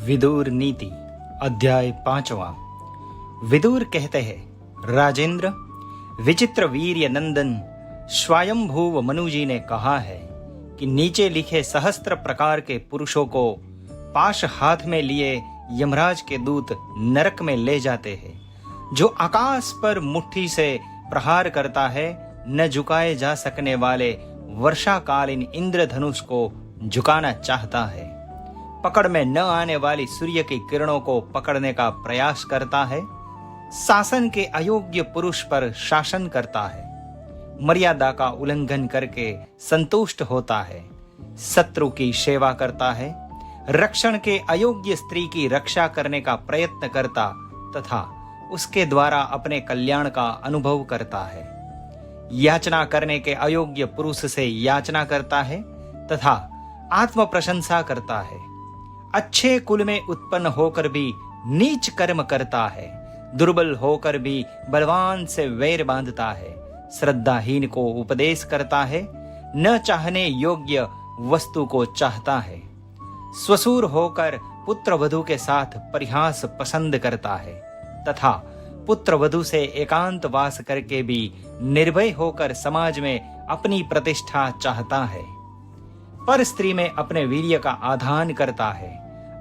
विदुर नीति अध्याय 5वां। विदुर कहते हैं, राजेंद्र, विचित्र वीर्य नंदन स्वयंभुव मनु जी ने कहा है कि नीचे लिखे सहस्त्र प्रकार के पुरुषों को पाश हाथ में लिए यमराज के दूत नरक में ले जाते हैं। जो आकाश पर मुट्ठी से प्रहार करता है, न झुकाए जा सकने वाले वर्षाकालीन इंद्रधनुष को झुकाना चाहता है। पकड़ में न आने वाली सूर्य की किरणों को पकड़ने का प्रयास करता है। शासन के अयोग्य पुरुष पर शासन करता है। मर्यादा का उल्लंघन करके संतुष्ट होता है। शत्रु की सेवा करता है। रक्षण के अयोग्य स्त्री की रक्षा करने का प्रयत्न करता तथा उसके द्वारा अपने कल्याण का अनुभव करता है। याचना करने के अयोग्य पुरुष से याचना करता है तथा आत्म प्रशंसा करता है। अच्छे कुल में उत्पन्न होकर भी नीच कर्म करता है। दुर्बल होकर भी बलवान से वैर बांधता है। श्रद्धाहीन को उपदेश करता है। न चाहने योग्य वस्तु को चाहता है। स्वसूर होकर पुत्र वधू के साथ परिहास पसंद करता है तथा पुत्र वधू से एकांत वास करके भी निर्भय होकर समाज में अपनी प्रतिष्ठा चाहता है। पर स्त्री में अपने वीर्य का आधान करता है।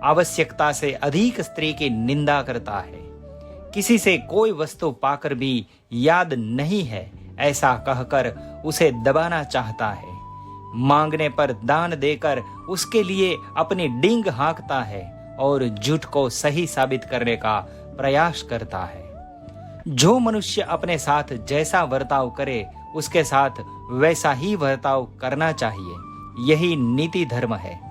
आवश्यकता से अधिक स्त्री की निंदा करता है। किसी से कोई वस्तु पाकर भी याद नहीं है ऐसा कहकर उसे दबाना चाहता है। मांगने पर दान देकर उसके लिए अपनी डींग हाँकता है और झूठ को सही साबित करने का प्रयास करता है। जो मनुष्य अपने साथ जैसा वर्ताव करे उसके साथ वैसा ही वर्ताव करना चाहिए। यही नीति धर्म है।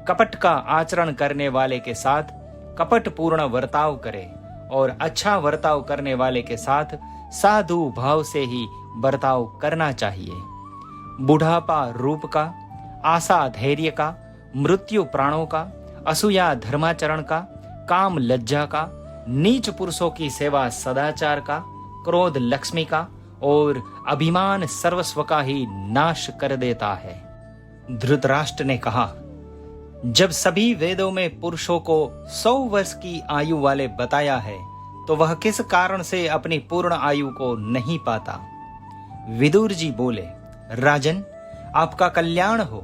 कपट का आचरण करने वाले के साथ कपट पूर्ण वर्ताव करे और अच्छा वर्ताव करने वाले के साथ साधु भाव से ही बर्ताव करना चाहिए। बुढ़ापा रूप का, आशा धैर्य का, मृत्यु प्राणों का, असूया धर्माचरण का, काम लज्जा का, नीच पुरुषों की सेवा सदाचार का, क्रोध लक्ष्मी का और अभिमान सर्वस्व का ही नाश कर देता है। धृतराष्ट्र ने कहा, जब सभी वेदों में पुरुषों को 100 वर्ष की आयु वाले बताया है तो वह किस कारण से अपनी पूर्ण आयु को नहीं पाता। विदुर जी बोले, राजन, आपका कल्याण हो।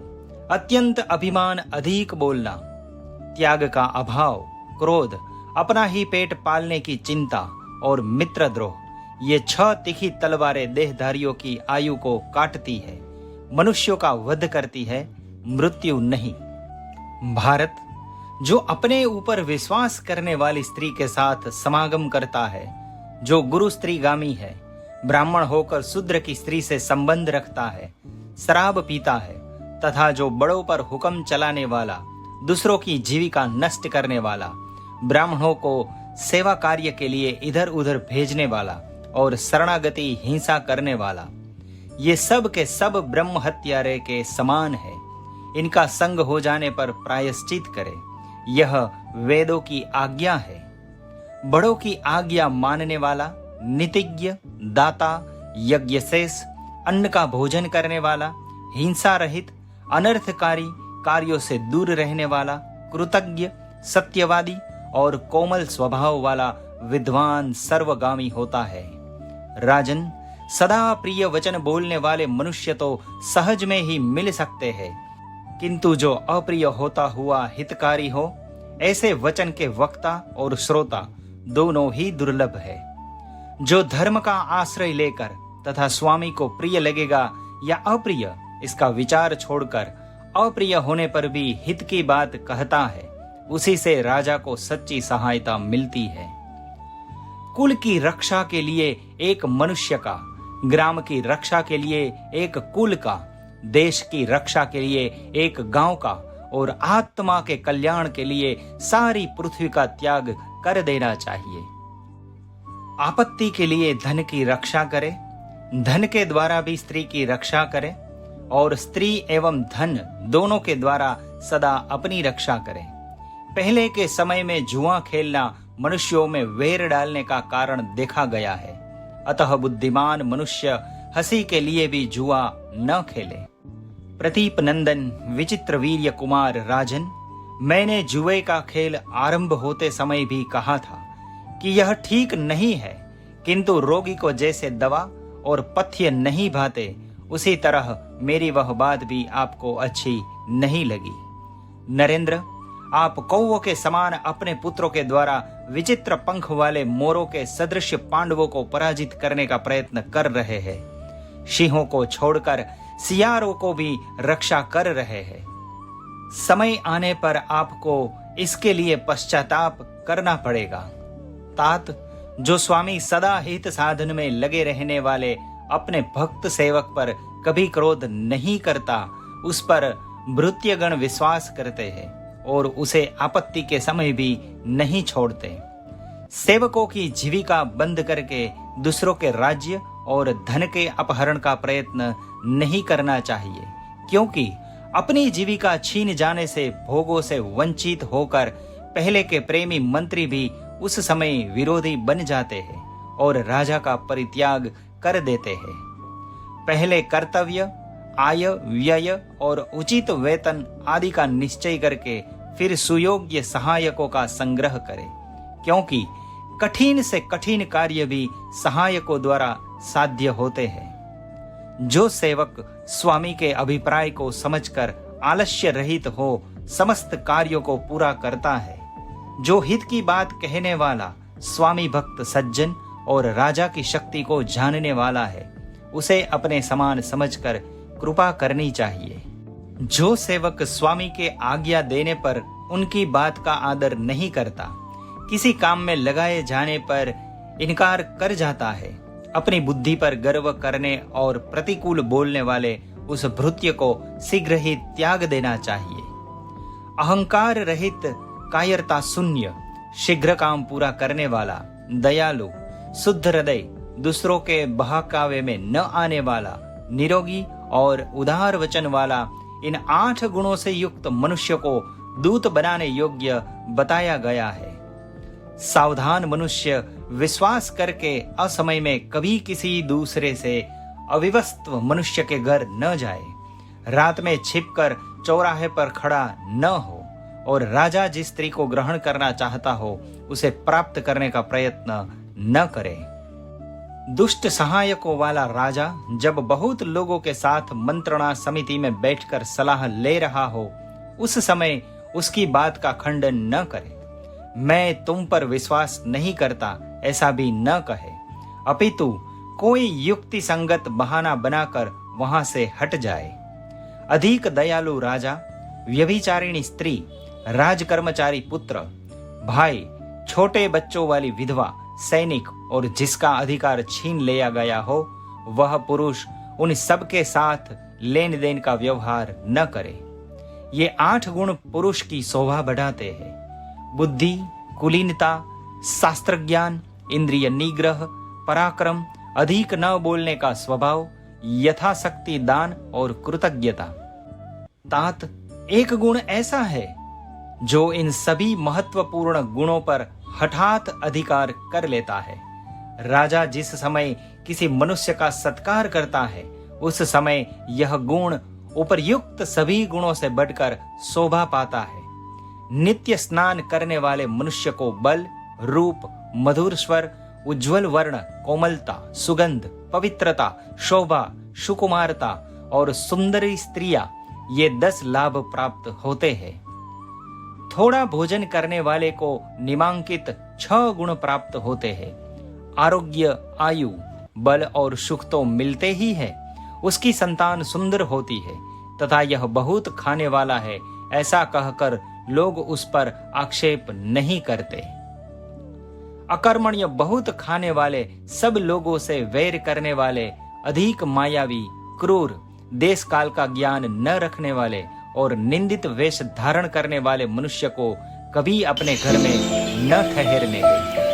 अत्यंत अभिमान अधिक बोलना, त्याग का अभाव, क्रोध, अपना ही पेट पालने की चिंता और मित्रद्रोह, ये 6 तीखी तलवारें देहधारियों की आयु को काटती है, मनुष्यों का वध करती है, मृत्यु नहीं। भारत, जो अपने ऊपर विश्वास करने वाली स्त्री के साथ समागम करता है, जो गुरु स्त्रीगामी है, ब्राह्मण होकर शूद्र की स्त्री से संबंध रखता है, शराब पीता है तथा जो बड़ों पर हुक्म चलाने वाला, दूसरों की जीविका नष्ट करने वाला, ब्राह्मणों को सेवा कार्य के लिए इधर उधर भेजने वाला और शरणागति हिंसा करने वाला, ये सब के सब ब्रह्म हत्यारे के समान है। इनका संग हो जाने पर प्रायश्चित करे। यह वेदों की आज्ञा है। बड़ों की आज्ञा मानने वाला, नीतिज्ञ, दाता, यज्ञशेष, अन्न का भोजन करने वाला, हिंसा रहित, अनर्थकारी कार्यों से दूर रहने वाला, कृतज्ञ, सत्यवादी और कोमल स्वभाव वाला विद्वान सर्वगामी होता है। राजन, सदा प्रिय वचन बोलने वाले मनुष्य तो सहज में ही मिल सकते हैं, किंतु जो अप्रिय होता हुआ हितकारी हो, ऐसे वचन के वक्ता और श्रोता दोनों ही दुर्लभ है। जो धर्म का आश्रय लेकर तथा स्वामी को प्रिय लगेगा या अप्रिय, इसका विचार छोड़कर अप्रिय होने पर भी हित की बात कहता है, उसी से राजा को सच्ची सहायता मिलती है। कुल की रक्षा के लिए एक मनुष्य का, ग्राम की रक्षा के लिए एक कुल का, देश की रक्षा के लिए एक गांव का और आत्मा के कल्याण के लिए सारी पृथ्वी का त्याग कर देना चाहिए। आपत्ति के लिए धन की रक्षा करे, धन के द्वारा भी स्त्री की रक्षा करे और स्त्री एवं धन दोनों के द्वारा सदा अपनी रक्षा करे। पहले के समय में जुआ खेलना मनुष्यों में वैर डालने का कारण देखा गया है। अतः बुद्धिमान मनुष्य हंसी के लिए भी जुआ न खेले। प्रतीप नंदन विचित्र वीर्य कुमार राजन, मैंने जुए का खेल आरंभ होते समय भी कहा था कि यह ठीक नहीं है, किंतु रोगी को जैसे दवा और पथ्य नहीं भाते, उसी तरह मेरी वह बात भी आपको अच्छी नहीं लगी। नरेंद्र, आप कौवों के समान अपने पुत्रों के द्वारा विचित्र पंख वाले मोरों के सदृश पांडवों को पराजित करने का प्रयत्न कर रहे हैं। सिंहों को छोड़कर सियारों को भी रक्षा कर रहे हैं। समय आने पर आपको इसके लिए पश्चाताप करना पड़ेगा। तात, जो स्वामी सदा हित साधन में लगे रहने वाले अपने भक्त सेवक पर कभी क्रोध नहीं करता, उस पर भृत्यगण विश्वास करते हैं और उसे आपत्ति के समय भी नहीं छोड़ते। सेवकों की जीविका बंद करके दूसरों के राज्य और धन के अपहरण का प्रयत्न नहीं करना चाहिए, क्योंकि अपनी जीविका छीन जाने से भोगों से वंचित होकर पहले के प्रेमी मंत्री भी उस समय विरोधी बन जाते हैं और राजा का परित्याग कर देते हैं। पहले कर्तव्य, आय, व्यय और उचित वेतन आदि का निश्चय करके फिर सुयोग्य सहायकों का संग्रह करें, क्योंकि कठिन से कठिन कार्य भी सहायकों द्वारा साध्य होते हैं। जो सेवक स्वामी के अभिप्राय को समझकर आलस्य रहित हो समस्त कार्यों को पूरा करता है, जो हित की बात कहने वाला स्वामी भक्त सज्जन और राजा की शक्ति को जानने वाला है, उसे अपने समान समझकर कृपा करनी चाहिए। जो सेवक स्वामी के आज्ञा देने पर उनकी बात का आदर नहीं करता, किसी काम में लगाए जाने पर इनकार कर जाता है, अपनी बुद्धि पर गर्व करने और प्रतिकूल बोलने वाले उस भृत्य को शीघ्र ही त्याग देना चाहिए। अहंकार रहित, कायरता शून्य, शीघ्र काम पूरा करने वाला, दयालु, शुद्ध हृदय, दूसरों के बहकावे में न आने वाला, निरोगी और उदार वचन वाला, इन 8 गुणों से युक्त मनुष्य को दूत बनाने योग्य बताया गया है। सावधान मनुष्य विश्वास करके असमय में कभी किसी दूसरे से अविवस्त मनुष्य के घर न जाए, रात में छिपकर चौराहे पर खड़ा न हो और राजा जिस स्त्री को ग्रहण करना चाहता हो उसे प्राप्त करने का प्रयत्न न करे। दुष्ट सहायकों वाला राजा जब बहुत लोगों के साथ मंत्रणा समिति में बैठकर सलाह ले रहा हो, उस समय उसकी बात का खंडन न करे। मैं तुम पर विश्वास नहीं करता ऐसा भी न कहे, अपितु कोई युक्ति संगत बहाना बनाकर वहां से हट जाए। अधिक दयालु राजा, व्यभिचारिणी स्त्री, राजकर्मचारी पुत्र, भाई, छोटे बच्चों वाली विधवा, सैनिक और जिसका अधिकार छीन लिया गया हो, वह पुरुष उन सब के साथ लेन देन का व्यवहार न करे। ये 8 गुण पुरुष की शोभा बढ़ाते हैं। बुद्धि, कुलीनता, शास्त्र ज्ञान, इंद्रिय निग्रह, पराक्रम, अधिक न बोलने का स्वभाव, यथाशक्ति दान और कृतज्ञता। तात, एक गुण ऐसा है जो इन सभी महत्वपूर्ण गुणों पर हठात अधिकार कर लेता है। राजा जिस समय किसी मनुष्य का सत्कार करता है, उस समय यह गुण उपर्युक्त सभी गुणों से बढ़कर शोभा पाता है। नित्य स्नान करने वाले मनुष्य को बल, रूप, मधुर स्वर, उज्ज्वल वर्ण, कोमलता, सुगंध, पवित्रता, शोभा, सुकुमारता और सुंदरी स्त्रियां, ये 10 लाभ प्राप्त होते हैं। थोड़ा भोजन करने वाले को निमांकित 6 गुण प्राप्त होते हैं। आरोग्य, आयु, बल और सुख तो मिलते ही है। उसकी संतान सुंदर होती है तथा यह बहुत खाने वाला है, ऐसा कहकर लोग उस पर आक्षेप नहीं करते। अकर्मण्य, बहुत खाने वाले, सब लोगों से वैर करने वाले, अधिक मायावी, क्रूर, देश काल का ज्ञान न रखने वाले और निंदित वेश धारण करने वाले मनुष्य को कभी अपने घर में न ठहरने दें।